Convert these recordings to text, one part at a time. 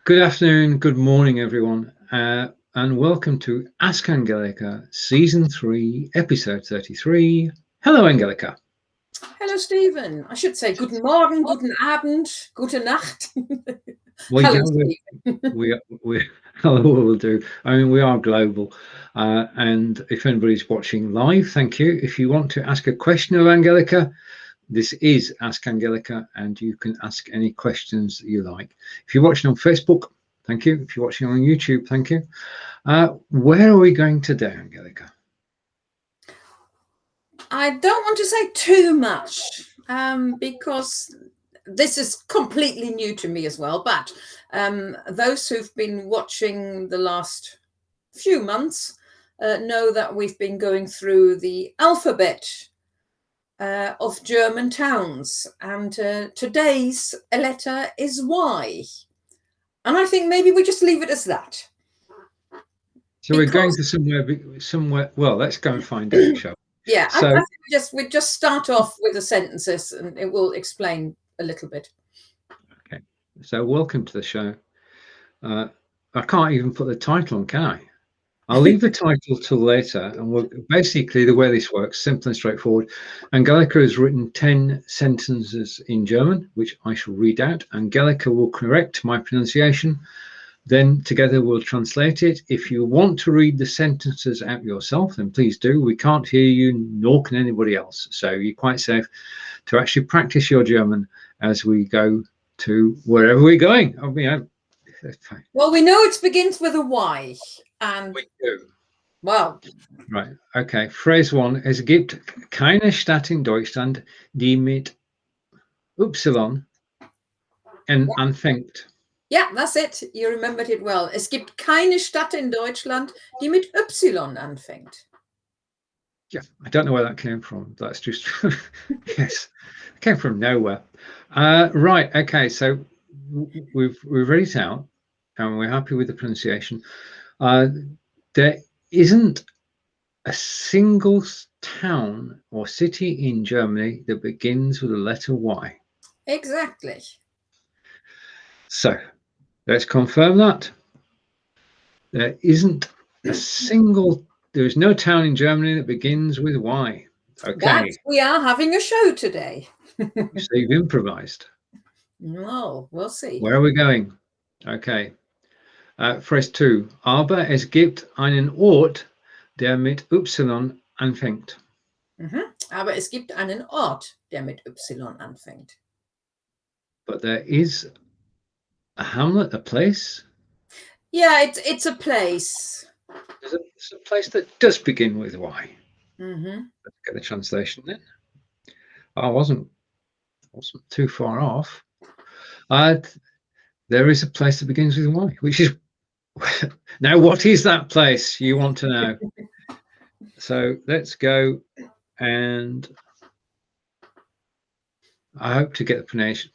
Good afternoon, good morning, everyone, and welcome to Ask Angelika, Season 3, Episode 33. Hello, Angelika. Hello, Stephen. I should say guten Morgen, guten Abend, gute Nacht. Well, Hello, yeah, Stephen. we will do. I mean, we are global, and if anybody's watching live, thank you. If you want to ask a question of Angelika, this is Ask Angelika, and you can ask any questions that you like. If you're watching on Facebook, thank you. If you're watching on YouTube, thank you. Where are we going today, Angelika? I don't want to say too much because this is completely new to me as well. But those who've been watching the last few months know that we've been going through the alphabet of German towns. And today's letter is Y. And I think maybe we just leave it as that. So we're going to somewhere. Well, let's go and find out, shall we? Yeah, So I think we just start off with the sentences and it will explain a little bit. okay. So welcome to the show. I can't even put the title on, can I? I'll leave the title till later, and basically the way this works, simple and straightforward. Angelika has written 10 sentences in German, which I shall read out. Angelika will correct my pronunciation. Then together we'll translate it. If you want to read the sentences out yourself, then please do. We can't hear you, nor can anybody else. So you're quite safe to actually practice your German as we go to wherever we're going. I mean, well, we know it begins with a Y. And we do. Well, Right. Okay. Phrase 1. Es gibt keine Stadt in Deutschland, die mit Y anfängt. Yeah, that's it. You remembered it well. Es gibt keine Stadt in Deutschland, die mit Y anfängt. Yeah, I don't know where that came from. That's just yes, it came from nowhere. Right. Okay. So we've read it out, and we're happy with the pronunciation. There isn't a single town or city in Germany that begins with the letter Y. Exactly. So let's confirm that. There isn't a single, there is no town in Germany that begins with Y. Okay. But we are having a show today. So you've improvised. No, we'll see. Where are we going? Okay. Phrase 2. Aber es gibt einen Ort, der mit Y anfängt. Aber es gibt einen Ort, der mit Y anfängt. But there is a hamlet, a place. Yeah, it's a place. There's a place that does begin with Y. Mm-hmm. Let's get the translation then. I wasn't too far off. There is a place that begins with Y, which is now what is that place you want to know? So let's go, and I hope to get the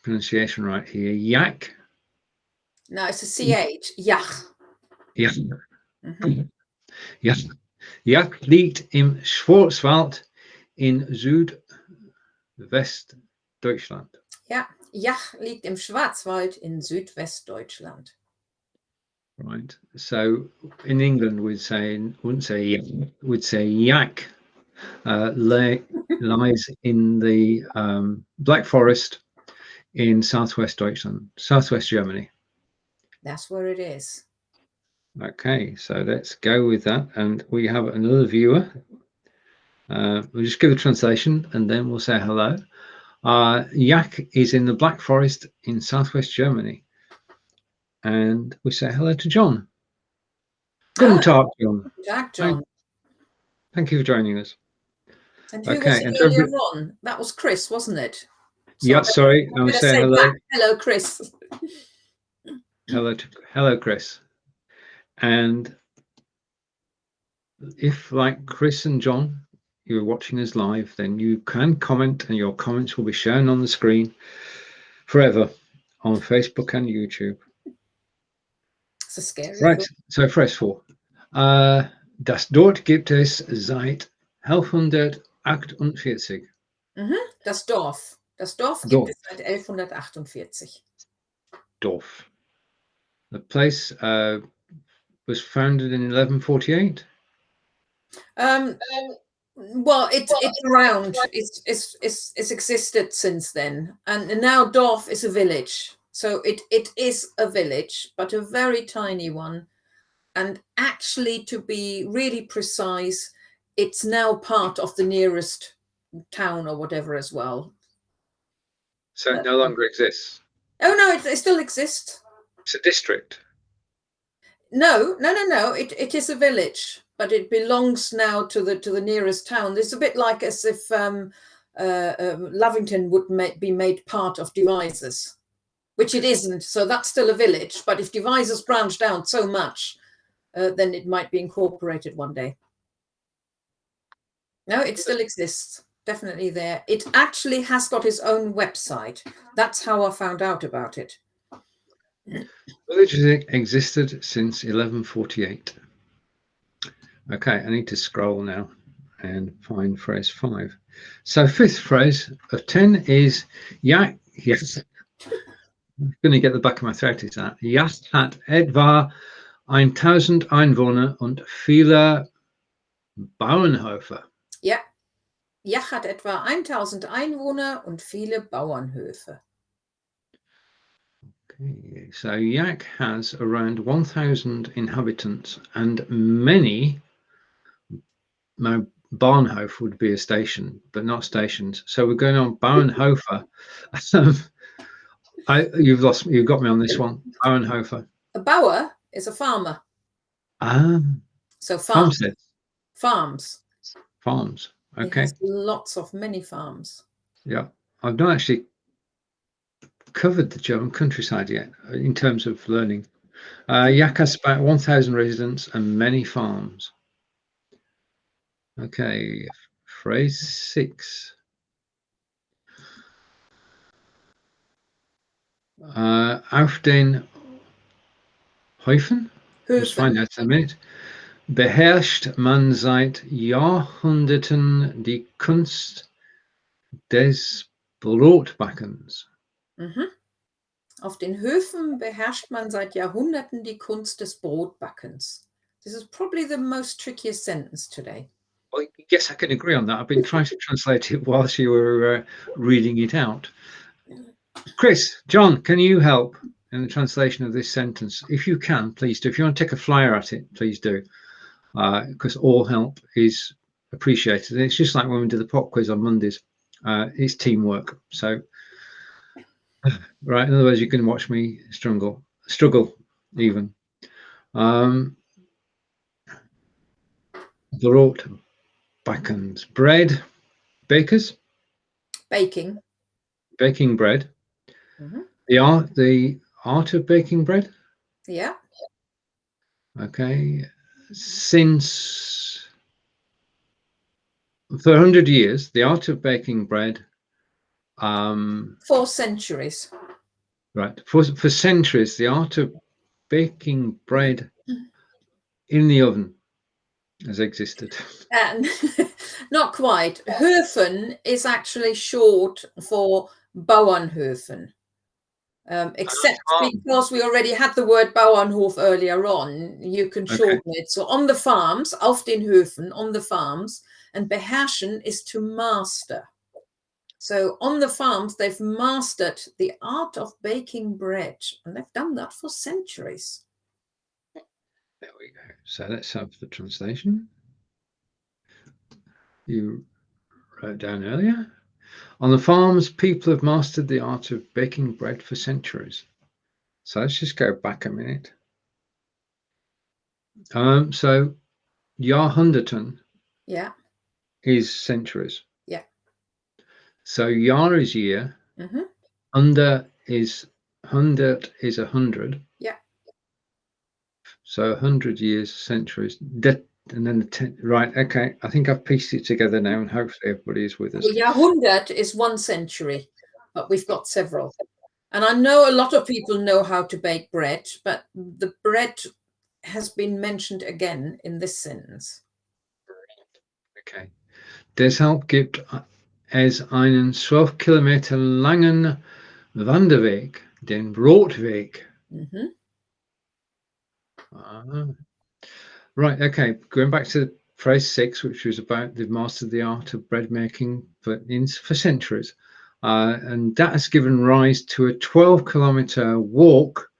pronunciation right here. Yach. No, it's a CH. Yach. Yach. Yach. Yach liegt im Schwarzwald in Südwestdeutschland. Ja, Yach liegt im Schwarzwald in Südwestdeutschland. Right. So in England, wouldn't say Yach, we'd say Yach lies in the Black Forest in southwest Deutschland, southwest Germany. That's where it is. Okay, so let's go with that. And we have another viewer. We'll just give a translation and then we'll say hello. Yach is in the Black Forest in southwest Germany. And we say hello to John. Guten Tag, John. Guten Tag, John. Thank you for joining us. And who was it earlier on? That was Chris, wasn't it? So yeah, sorry. I was saying hello. Back. Hello, Chris. Hello, Chris. And if, like Chris and John, you're watching us live, then you can comment, and your comments will be shown on the screen forever on Facebook and YouTube. So scary. Right. So Phrase 4. Das Dort gibt es seit 1148. Das Dorf. Das Dorf gibt es seit 1148. Dorf. The place was founded in 1148. Well, it's around. It's existed since then, and now Dorf is a village. So it is a village, but a very tiny one. And actually, to be really precise, it's now part of the nearest town or whatever as well. So it no longer exists. Oh no, it still exists. It's a district. No. It is a village, but it belongs now to the nearest town. It's a bit like as if Lavington would be made part of Devizes, which it isn't. So that's still a village. But if Devizes branched out so much, then it might be incorporated one day. No, it still exists. Definitely there. It actually has got its own website. That's how I found out about it. Village existed since 1148. Okay, I need to scroll now and find phrase 5. So 5th phrase of 10 is Yach. Yes, I'm going to get the back of my throat. Is that Yach hat etwa 1000 Einwohner und viele Bauernhöfe. Ja, Yach hat etwa 1000 Einwohner und viele Bauernhöfe. Okay, so Yach has around 1000 inhabitants and many. No, Bauernhof would be a station, but not stations. So we're going on Bauernhofe. You've got me on this one. Bauernhofe. A Bauer is a farmer. So farms. Okay. Many farms. Yeah, I've not actually covered the German countryside yet in terms of learning. Yach has about 1000 residents and many farms. Okay, phrase 6. Auf den Höfen? Let's find out in a minute. Beherrscht man seit Jahrhunderten die Kunst des Brotbackens. Mhm. Auf den Höfen beherrscht man seit Jahrhunderten die Kunst des Brotbackens. This is probably the most trickiest sentence today. Well, yes, I can agree on that. I've been trying to translate it whilst you were reading it out. Chris, John, can you help in the translation of this sentence? If you can, please do. If you want to take a flyer at it, please do. Because all help is appreciated. It's just like when we do the pop quiz on Mondays. It's teamwork. So, right, in other words, you can watch me struggle even. Brotbackens, bread, bakers, baking bread. Mm-hmm. The art of baking bread. Yeah. Okay. Since for 100 years, the art of baking bread. 4 centuries. Right. For centuries, the art of baking bread in the oven has existed. Not quite. Höfen is actually short for Bauernhöfen. Except because we already had the word Bauernhof earlier on, you can shorten it. So on the farms, auf den Höfen, on the farms, and beherrschen is to master. So on the farms, they've mastered the art of baking bread, and they've done that for centuries. There we go. So let's have the translation. You wrote down earlier. On the farms, people have mastered the art of baking bread for centuries. So let's just go back a minute. So Jahrhunderten is centuries. Yeah. So Jahr is year. Mm-hmm. Hundred is 100. Yeah. So 100 years, centuries. And then the 10, right, okay. I think I've pieced it together now, and hopefully everybody is with us. Well, Jahrhundert is 1 century, but we've got several. And I know a lot of people know how to bake bread, but the bread has been mentioned again in this sentence. Okay. Deshalb gibt es einen 12 Kilometer langen Wanderweg, den Brotweg. Mhm. Ah. Right, okay. Going back to phrase 6, which was about the master of the art of bread making for centuries. And that has given rise to a 12-kilometer walk,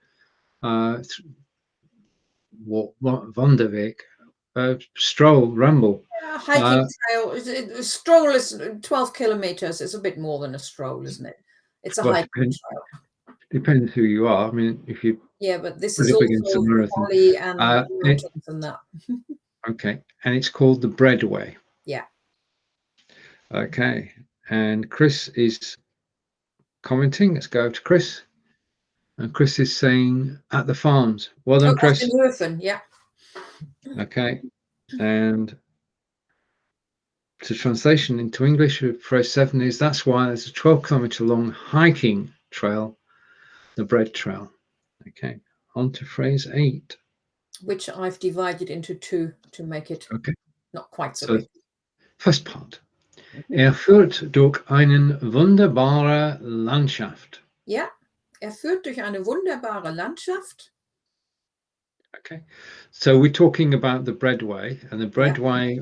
Wanderweg, stroll, ramble. Yeah, hiking trail. A stroll is 12 kilometers. It's a bit more than a stroll, isn't it? It's a Well, hiking trail. depends who you are. I mean, if you Yeah, but this put is it up against a also marathon. holly and It, mountains and that. okay, and it's called the Breadway. Yeah. Okay, and Chris is commenting. Let's go to Chris. And Chris is saying at the farms. Well done, Oh, that's Chris. in Höfen, yeah. Okay, and the translation into English of phrase 7 is that's why there's a 12-kilometer long hiking trail, the bread trail. Okay, on to phrase 8. Which I've divided into 2 to make it not quite so big. First part. Führt durch eine wunderbare Landschaft. Ja, führt durch eine wunderbare Landschaft. Okay, so we're talking about the breadway, and the breadway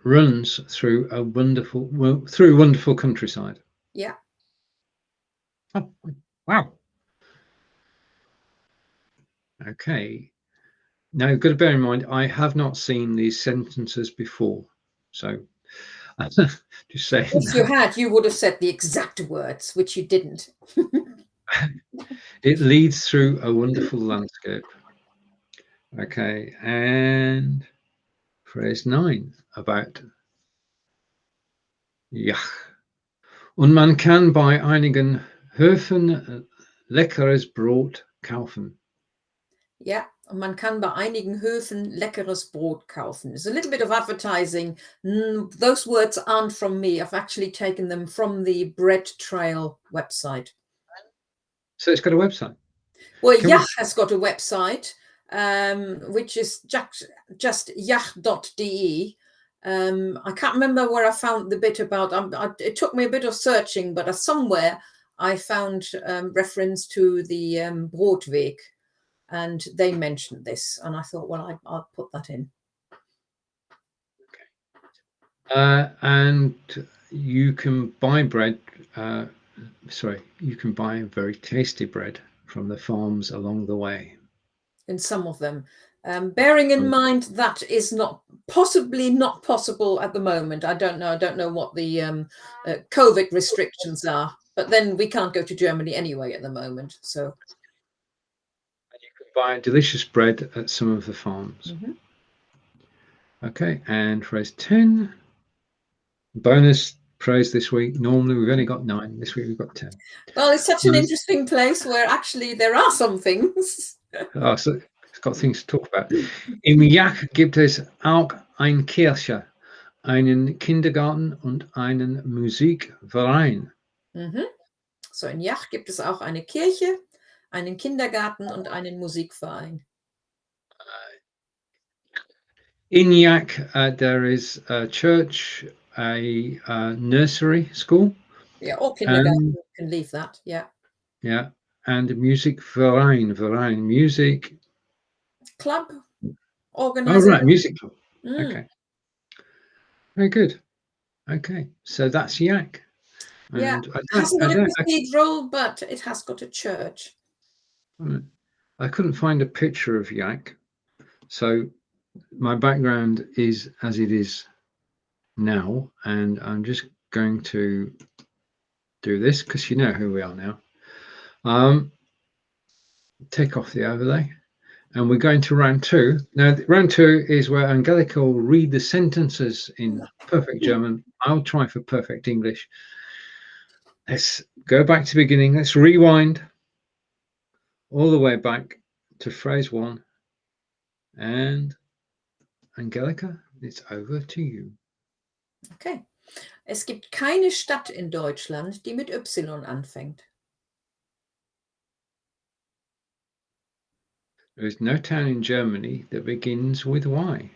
runs through wonderful countryside. Yeah. Oh, wow. Okay. Now you've got to bear in mind, I have not seen these sentences before, so just saying. If you had, you would have said the exact words, which you didn't. It leads through a wonderful landscape. Okay, and phrase 9 about Yach. Und man kann bei einigen Höfen leckeres Brot kaufen. Ja, und man kann bei einigen Höfen leckeres Brot kaufen. There's a little bit of advertising. Those words aren't from me. I've actually taken them from the Bread Trail website. So it's got a website. Well, Yach has got a website, which is just yach.de. I can't remember where I found the bit about. It took me a bit of searching, but somewhere I found reference to the Brotweg, and they mentioned this, and I thought, well, I'll put that in. Okay. And you can buy bread. You can buy very tasty bread from the farms along the way. In some of them, bearing in mind that is possibly not possible at the moment. I don't know what the COVID restrictions are, but then we can't go to Germany anyway at the moment. So and you can buy delicious bread at some of the farms. Okay, and phrase 10. Bonus praise this week. Normally we've only got 9. This week we've got 10. Well, it's such an interesting place where actually there are some things. Oh, so it's got things to talk about. Im Yach gibt es auch eine Kirche, einen Kindergarten und einen Musikverein. So, in Yach gibt es auch eine Kirche, einen Kindergarten und einen Musikverein. In Yach, there is a church, a nursery school. Yeah, or kindergarten, you can leave that. Yeah. Yeah, and Musikverein, music Club, organization. Oh, right, music club. Okay, very good. Okay, so that's Yach. Yeah, it hasn't got a cathedral, but it has got a church. I couldn't find a picture of Yach, so my background is as it is now, and I'm just going to do this because you know who we are now. Take off the overlay, and we're going to round 2. Now, round 2 is where Angelika will read the sentences in perfect German. I'll try for perfect English. Let's go back to the beginning. Let's rewind all the way back to phrase 1. And Angelika, it's over to you. Okay. Es gibt keine Stadt in Deutschland, die mit Y anfängt. There is no town in Germany that begins with Y.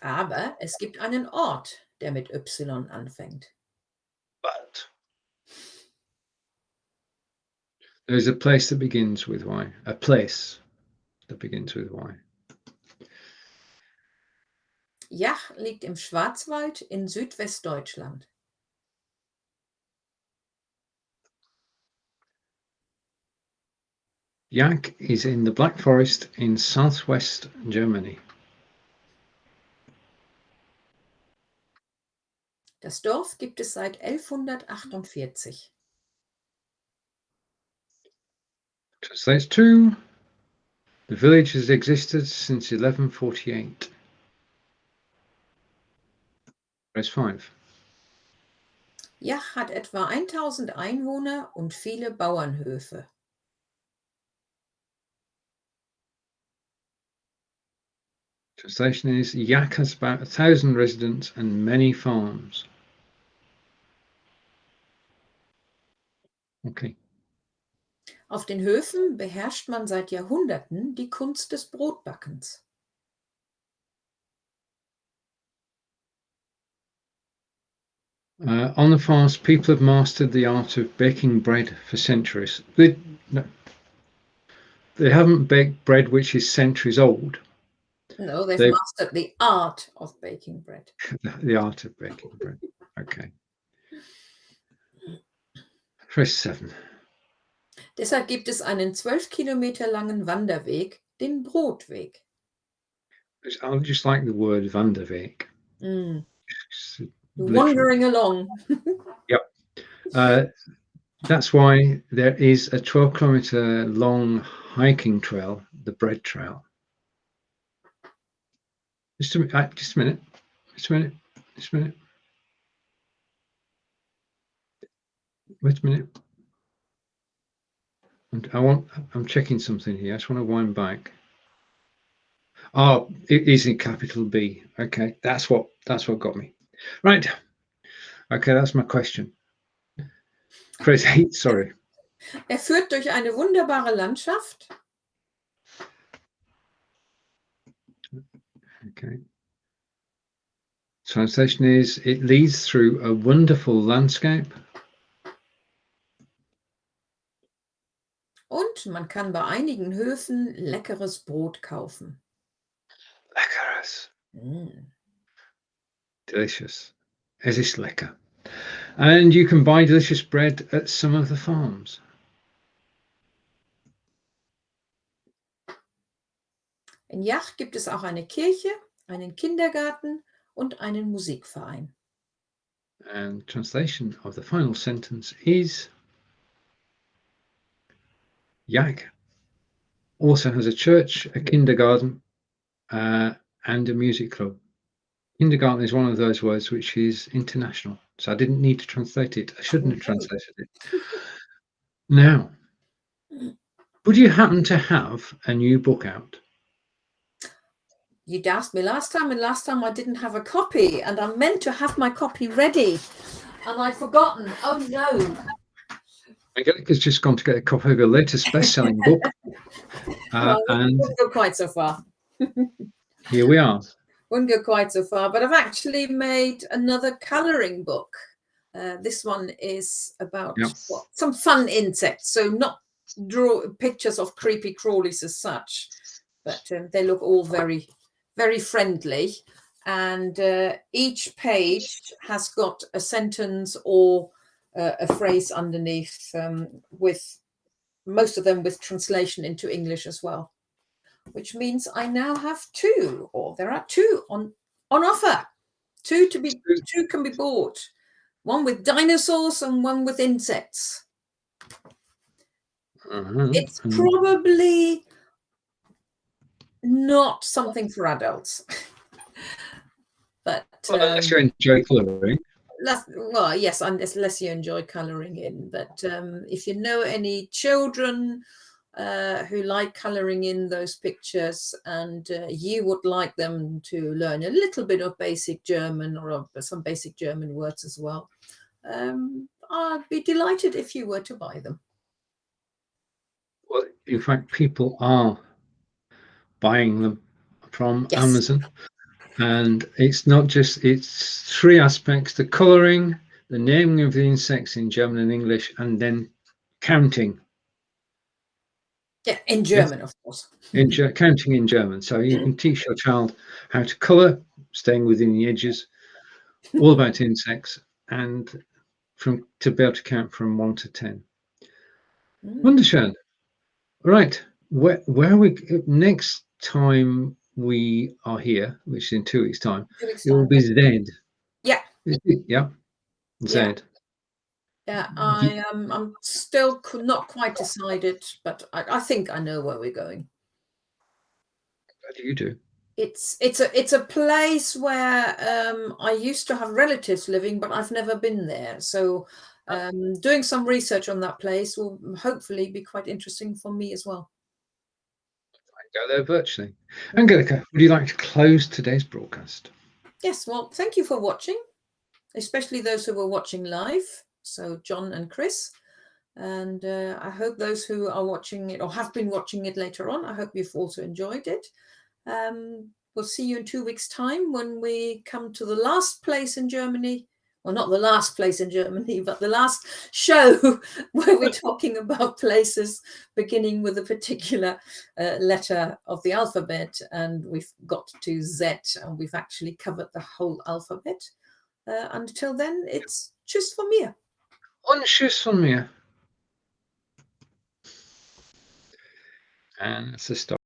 Aber es gibt einen Ort, der mit Y anfängt. But There's a place that begins with Y. A place that begins with Y. Yach liegt im Schwarzwald in Südwestdeutschland. Yach is in the Black Forest in southwest Germany. Das Dorf gibt es seit 1148. Translates to, the village has existed since 1148. Verse 5. Yach hat etwa 1000 Einwohner und viele Bauernhöfe. Translation is, Yach has about 1,000 residents and many farms. Okay. Auf den Höfen beherrscht man seit Jahrhunderten die Kunst des Brotbackens. On the farms, people have mastered the art of baking bread for centuries. They haven't baked bread which is centuries old. No, they've mastered the art of baking bread. The art of baking bread. Okay. Verse 7. Deshalb gibt es einen 12 Kilometer langen Wanderweg, den Brotweg. I just like the word Wanderweg. Wandering along. Yep. That's why there is a 12-kilometer long hiking trail, the bread trail. Just a minute. Wait a minute. I'm checking something here. I just want to wind back. Oh, it is in capital B. Okay, that's what got me. Right. Okay, that's my question. Phrase 8, sorry. Führt durch eine wunderbare Landschaft. Okay. Translation is, it leads through a wonderful landscape. Und man kann bei einigen Höfen leckeres Brot kaufen. Leckeres. Delicious. Es ist lecker. And you can buy delicious bread at some of the farms. In Yach gibt es auch eine Kirche, einen Kindergarten und einen Musikverein. And translation of the final sentence is, Yach also has a church, a kindergarten, and a music club. Kindergarten is one of those words which is international, so I didn't need to translate it. I shouldn't have translated it. Now, would you happen to have a new book out? You'd asked me last time, and last time I didn't have a copy, and I meant to have my copy ready, and I'd forgotten. Oh no. Angelika's just gone to get a copy of her latest best-selling book. Well, and wouldn't go quite so far. Here we are. Wouldn't go quite so far, but I've actually made another colouring book. This one is about some fun insects, so not draw pictures of creepy crawlies as such, but they look all very, very friendly. And each page has got a sentence or a phrase underneath, with most of them with translation into English as well, which means I now have two, or there are two on offer. Two can be bought. One with dinosaurs and one with insects. It's probably not something for adults. But unless you enjoy colouring. Well, yes, unless you enjoy colouring in. But if you know any children who like colouring in those pictures, and you would like them to learn a little bit of basic German, or some basic German words as well, I'd be delighted if you were to buy them. Well, in fact, people are buying them from Amazon. And it's not just, it's three aspects: the colouring, the naming of the insects in German and English, and then counting. Yeah, in Yes, German, of course. counting in German. So you can teach your child how to colour, staying within the edges, all about insects, and to be able to count from 1 to 10. Wunderschön. Right, where are we next time we are here, which is in 2 weeks' time? 2 weeks It will time. be Z. Yeah. Yeah, Z. Yeah, I'm still not quite decided, but I think I know where we're going. How do you do? It's a place where I used to have relatives living, but I've never been there. So doing some research on that place will hopefully be quite interesting for me as well. Go there virtually. Angelika, would you like to close today's broadcast? Yes, well, thank you for watching, especially those who were watching live. So John and Chris. And I hope those who are watching it or have been watching it later on, I hope you've also enjoyed it. We'll see you in 2 weeks' time when we come to the last place in Germany. Well, not the last place in Germany, but the last show where we're talking about places beginning with a particular letter of the alphabet. And we've got to Z, and we've actually covered the whole alphabet. Until then, it's tschüss von mir. Und tschüss von mir. And it's a start.